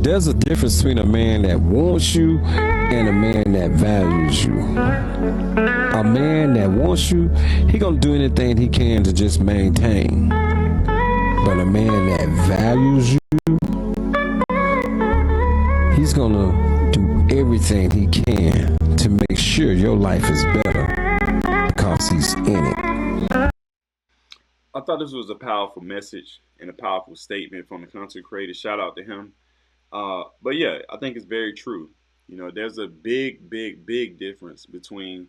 There's a difference between a man that wants you and a man that values you. A man that wants you, he gonna do anything he can to just maintain. But a man that values you, he's gonna do everything he can to make sure your life is better because he's in it. I thought this was a powerful message and a powerful statement from the content creator. Shout out to him. But yeah, I think it's very true. You know, there's a big, big, big difference between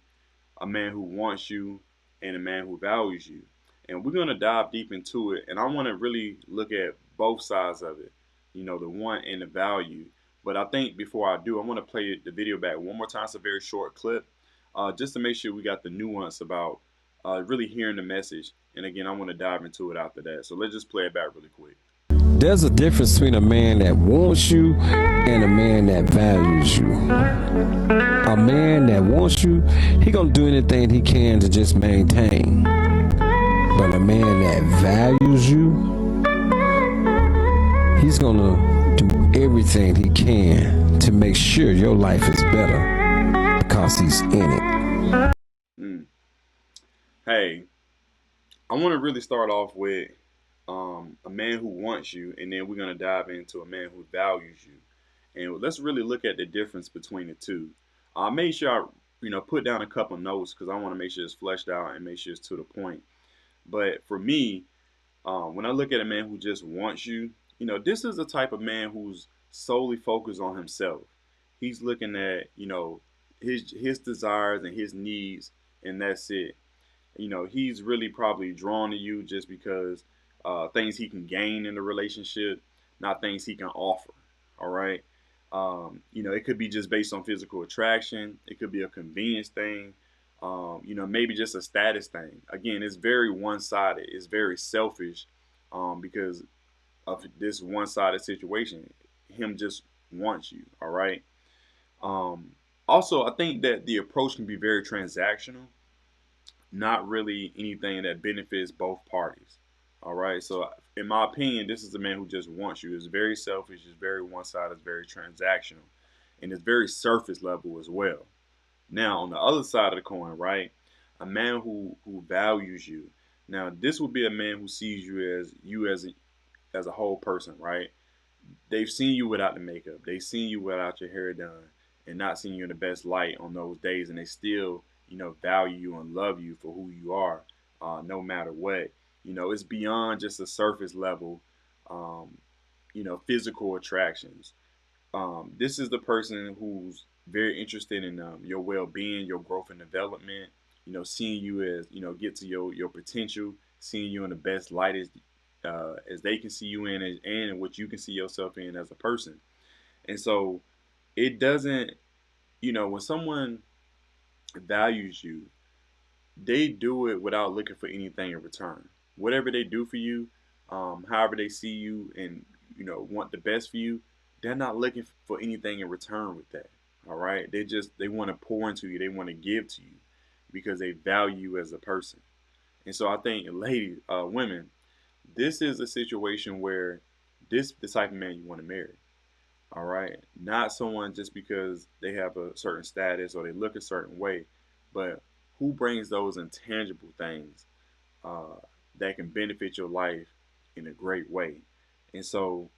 a man who wants you and a man who values you. And we're going to dive deep into it. And I want to really look at both sides of it, you know, the want and the value. But I think before I do, I want to play the video back one more time. It's a very short clip, just to make sure we got the nuance about really hearing the message. And again, I want to dive into it after that. So let's just play it back really quick. There's a difference between a man that wants you and a man that values you. A man that wants you, he gonna do anything he can to just maintain. But a man that values you, he's gonna do everything he can to make sure your life is better because he's in it. Hey, I want to really start off with a man who wants you, and then we're going to dive into a man who values you. And let's really look at the difference between the two. I made sure I, put down a couple notes because I want to make sure it's fleshed out and make sure it's to the point. But for me, when I look at a man who just wants you, this is the type of man who's solely focused on himself. He's looking at, his desires and his needs, and that's it. He's really probably drawn to you just because things he can gain in the relationship, not things he can offer. All right. It could be just based on physical attraction. It could be a convenience thing. Maybe just a status thing. Again, it's very one-sided. It's very selfish because of this one-sided situation. Him just wants you. All right. Also, I think that the approach can be very transactional, not really anything that benefits both parties. All right. So, in my opinion, this is a man who just wants you. It's very selfish. It's very one-sided. It's very transactional, and it's very surface level as well. Now, on the other side of the coin, right, a man who values you. Now, this would be a man who sees you as a whole person, right? They've seen you without the makeup. They've seen you without your hair done, and not seen you in the best light on those days, and they still, value you and love you for who you are, no matter what. It's beyond just a surface level, physical attractions. This is the person who's very interested in your well-being, your growth and development. Seeing you as get to your potential, seeing you in the best light as they can see you in, and what you can see yourself in as a person. And so it doesn't, when someone values you, they do it without looking for anything in return. Whatever they do for you, however they see you and want the best for you, they're not looking for anything in return with that. All right, they want to pour into you, they want to give to you because they value you as a person. And so I think, ladies, women, this is a situation where this the type of man you want to marry. All right, not someone just because they have a certain status or they look a certain way, but who brings those intangible things uh, that can benefit your life in a great way. And so,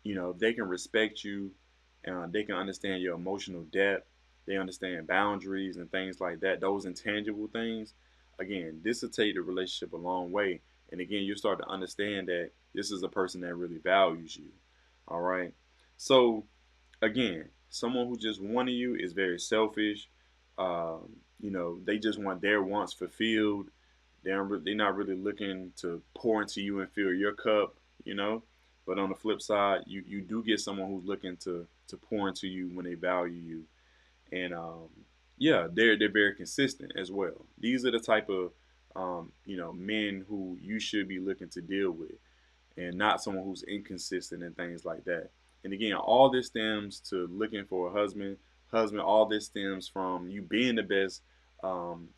they can respect you, they can understand your emotional depth, they understand boundaries and things like that. Those intangible things, again, this will take the relationship a long way. And again, you start to understand that this is a person that really values you. All right. So again, someone who just wanted you is very selfish. They just want their wants fulfilled. They're not really looking to pour into you and fill your cup, you know. But on the flip side, you do get someone who's looking to pour into you when they value you, and yeah, they're very consistent as well. These are the type of men who you should be looking to deal with, and not someone who's inconsistent and things like that. And again, all this stems to looking for a husband. Husband, all this stems from you being the best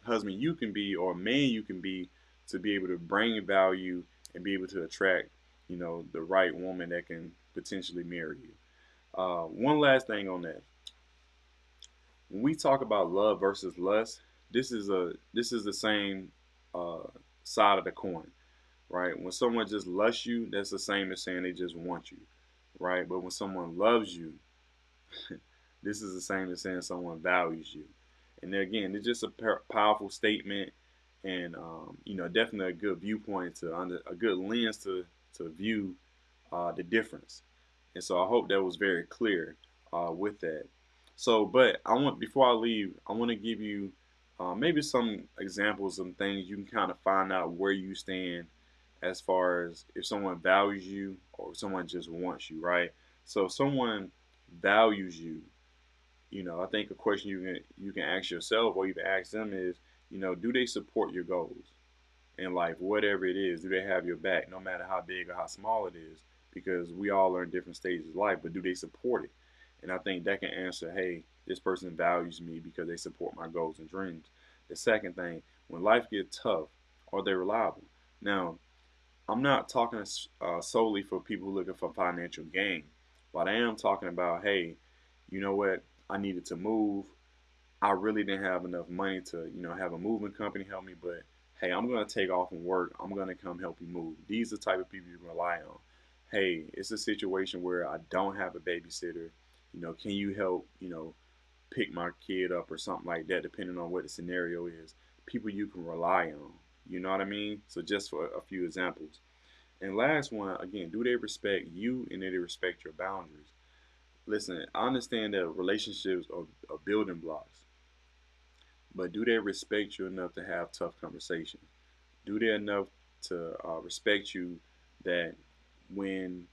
husband you can be or man you can be to be able to bring value and be able to attract, the right woman that can potentially marry you. One last thing on that. When we talk about love versus lust, this is the same uh, side of the coin, right? When someone just lusts you, that's the same as saying they just want you, right? But when someone loves you, this is the same as saying someone values you. And then again, it's just a powerful statement, and definitely a good viewpoint a good lens to view the difference. And so I hope that was very clear with that. So, but before I leave, I want to give you maybe some examples of things you can kind of find out where you stand as far as if someone values you or if someone just wants you, right? So, if someone values you, I think a question you can ask yourself or even ask them is, do they support your goals in life, whatever it is? Do they have your back, no matter how big or how small it is? Because we all are in different stages of life, but do they support it? And I think that can answer, hey, this person values me because they support my goals and dreams. The second thing, when life gets tough, are they reliable? Now, I'm not talking solely for people looking for financial gain, but I am talking about, hey, you know what? I needed to move. I really didn't have enough money to, have a moving company help me, but hey, I'm gonna take off and work. I'm gonna come help you move. These are the type of people you can rely on. Hey, it's a situation where I don't have a babysitter. Can you help, pick my kid up or something like that, depending on what the scenario is. People you can rely on. You know what I mean? So just for a few examples. And last one, again, do they respect you and do they respect your boundaries? Listen, I understand that relationships are building blocks, but do they respect you enough to have tough conversations? Do they enough to respect you that when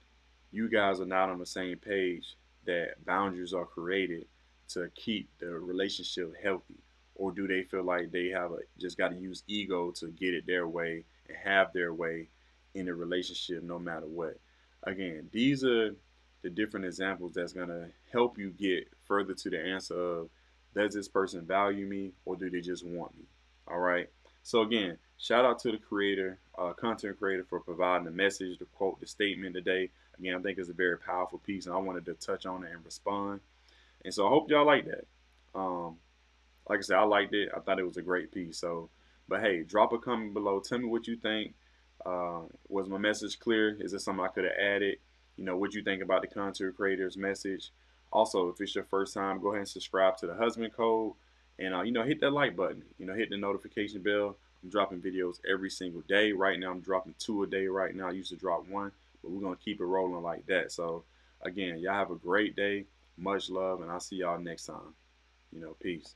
you guys are not on the same page, that boundaries are created to keep the relationship healthy? Or do they feel like they just got to use ego to get it their way and have their way in a relationship no matter what? Again, these are the different examples that's going to help you get further to the answer of, does this person value me or do they just want me? All right. So again, shout out to the creator, content creator, for providing the message, the quote, the statement today. Again, I think it's a very powerful piece, and I wanted to touch on it and respond. And so I hope y'all like that. Um, like I said, I liked it. I thought it was a great piece. So, but hey, drop a comment below. Tell me what you think. Was my message clear? Is there something I could have added? What you think about the content creator's message? Also, if it's your first time, go ahead and subscribe to the Husband Code, and hit that like button. Hit the notification bell. I'm dropping videos every single day. Right now, I'm dropping 2 a day. Right now, I used to drop 1, but we're gonna keep it rolling like that. So, again, y'all have a great day. Much love, and I'll see y'all next time. Peace.